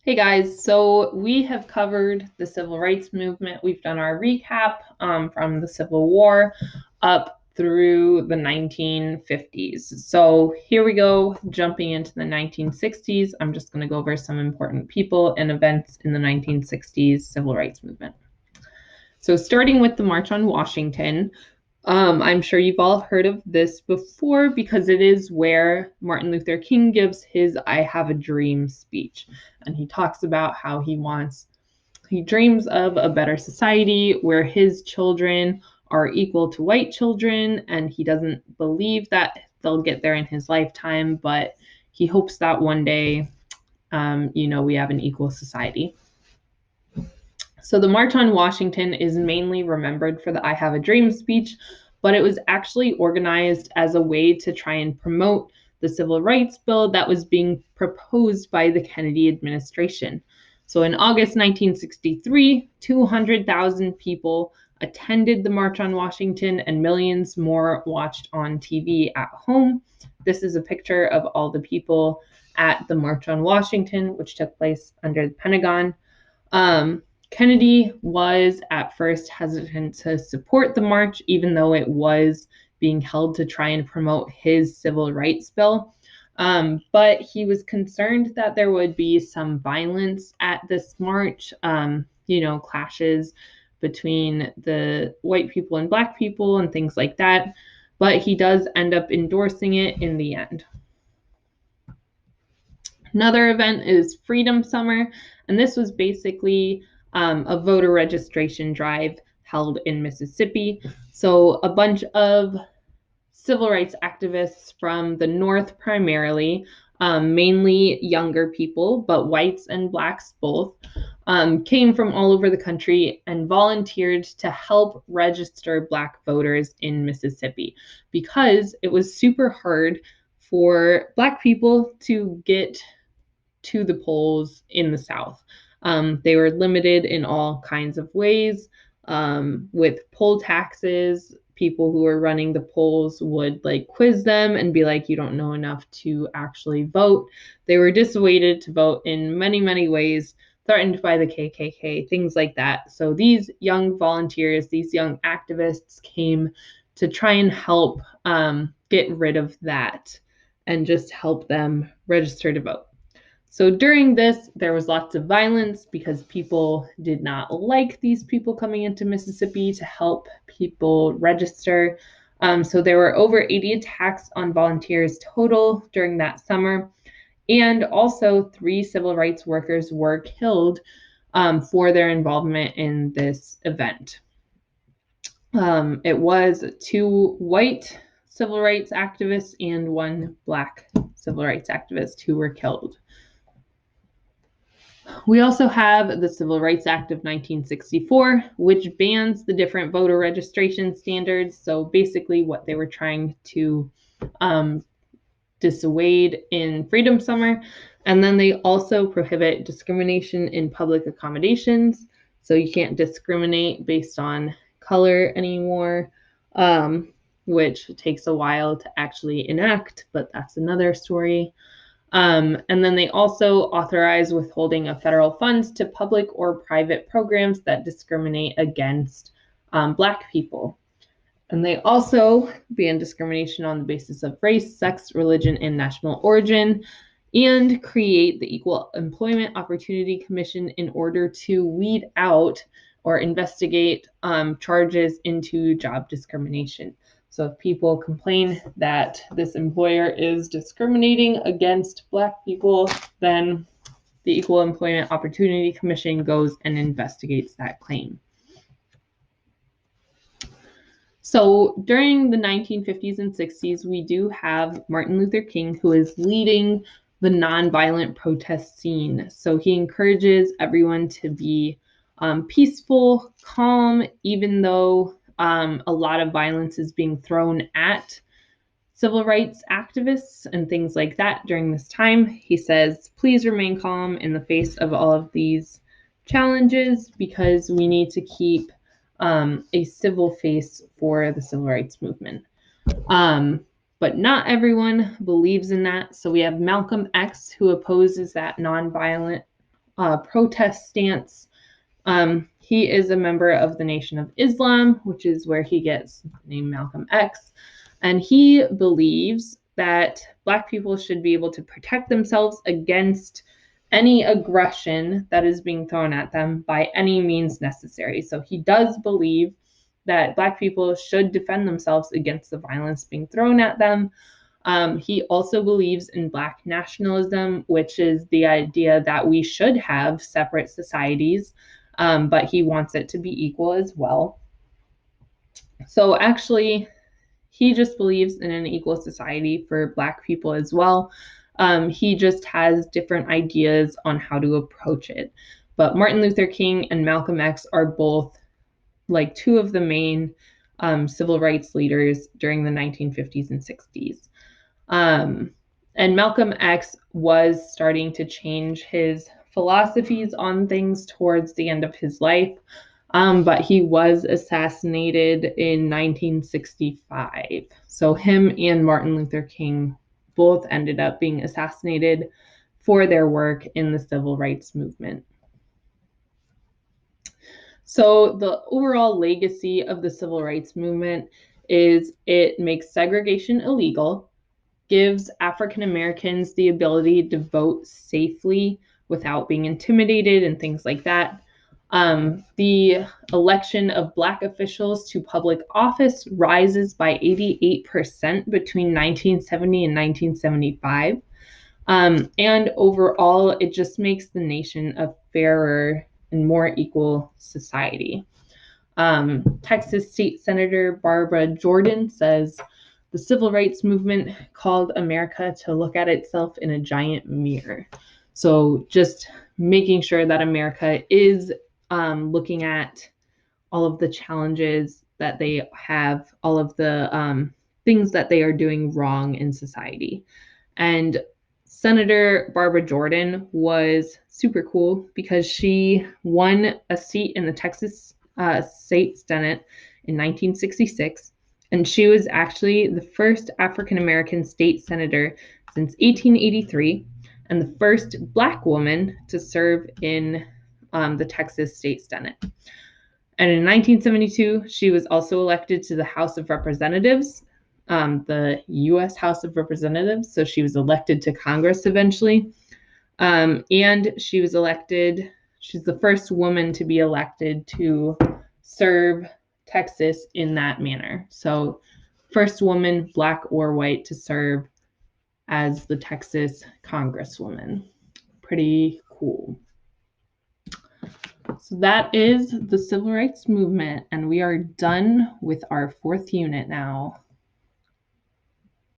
Hey guys, so we have covered the civil rights movement. We've done our recap from the Civil War up through the 1950s. So here we go, jumping into the 1960s. I'm just going to go over some important people and events in the 1960s civil rights movement. So starting with the March on Washington, I'm sure you've all heard of this before because it is where Martin Luther King gives his I Have a Dream speech. And he talks about how he dreams of a better society where his children are equal to white children. And he doesn't believe that they'll get there in his lifetime, but he hopes that one day, we have an equal society. So the March on Washington is mainly remembered for the I Have a Dream speech, but it was actually organized as a way to try and promote the civil rights bill that was being proposed by the Kennedy administration. So in August 1963, 200,000 people attended the March on Washington and millions more watched on TV at home. This is a picture of all the people at the March on Washington, which took place under the Pentagon. Kennedy was at first hesitant to support the march, even though it was being held to try and promote his civil rights bill. But he was concerned that there would be some violence at this march, clashes between the white people and black people and things like that. But he does end up endorsing it in the end. Another event is Freedom Summer, and this was basically a voter registration drive held in Mississippi. So a bunch of civil rights activists from the North primarily, mainly younger people, but whites and blacks both, came from all over the country and volunteered to help register black voters in Mississippi because it was super hard for black people to get to the polls in the South. They were limited in all kinds of ways with poll taxes. People who were running the polls would like quiz them and be like, you don't know enough to actually vote. They were dissuaded to vote in many, many ways, threatened by the KKK, things like that. So these young volunteers, these young activists came to try and help get rid of that and just help them register to vote. So during this, there was lots of violence because people did not like these people coming into Mississippi to help people register. So there were over 80 attacks on volunteers total during that summer. And also, 3 civil rights workers were killed for their involvement in this event. It was 2 white civil rights activists and 1 black civil rights activist who were killed. We also have the Civil Rights Act of 1964, which bans the different voter registration standards. So basically, what they were trying to dissuade in Freedom Summer. And then they also prohibit discrimination in public accommodations. So you can't discriminate based on color anymore, which takes a while to actually enact, but that's another story. And then they also authorize withholding of federal funds to public or private programs that discriminate against Black people. And they also ban discrimination on the basis of race, sex, religion, and national origin, and create the Equal Employment Opportunity Commission in order to weed out or investigate charges into job discrimination. So if people complain that this employer is discriminating against Black people, then the Equal Employment Opportunity Commission goes and investigates that claim. So during the 1950s and 60s, we do have Martin Luther King, who is leading the nonviolent protest scene. So he encourages everyone to be peaceful, calm, even though a lot of violence is being thrown at civil rights activists and things like that during this time. He says, please remain calm in the face of all of these challenges because we need to keep a civil face for the civil rights movement. But not everyone believes in that. So we have Malcolm X, who opposes that nonviolent protest stance. He is a member of the Nation of Islam, which is where he gets the name Malcolm X. And he believes that Black people should be able to protect themselves against any aggression that is being thrown at them by any means necessary. So he does believe that Black people should defend themselves against the violence being thrown at them. He also believes in Black nationalism, which is the idea that we should have separate societies, but he wants it to be equal as well. So actually, he just believes in an equal society for Black people as well. He just has different ideas on how to approach it. But Martin Luther King and Malcolm X are both like two of the main civil rights leaders during the 1950s and 60s. And Malcolm X was starting to change his philosophies on things towards the end of his life, but he was assassinated in 1965. So him and Martin Luther King both ended up being assassinated for their work in the civil rights movement. So the overall legacy of the civil rights movement is it makes segregation illegal, gives African Americans the ability to vote safely without being intimidated and things like that. The election of Black officials to public office rises by 88% between 1970 and 1975. And overall, it just makes the nation a fairer and more equal society. Texas State Senator Barbara Jordan says, the civil rights movement called America to look at itself in a giant mirror. So just making sure that America is looking at all of the challenges that they have, all of the things that they are doing wrong in society. And Senator Barbara Jordan was super cool because she won a seat in the Texas State Senate in 1966. And she was actually the first African American state senator since 1883 and the first Black woman to serve in the Texas State Senate. And in 1972, she was also elected to the House of Representatives, the U.S. House of Representatives. So she was elected to Congress eventually. And she was elected, she's the first woman to be elected to serve Texas in that manner. So, first woman, Black or white, to serve as the Texas Congresswoman. Pretty cool. So that is the civil rights movement, and we are done with our fourth unit now.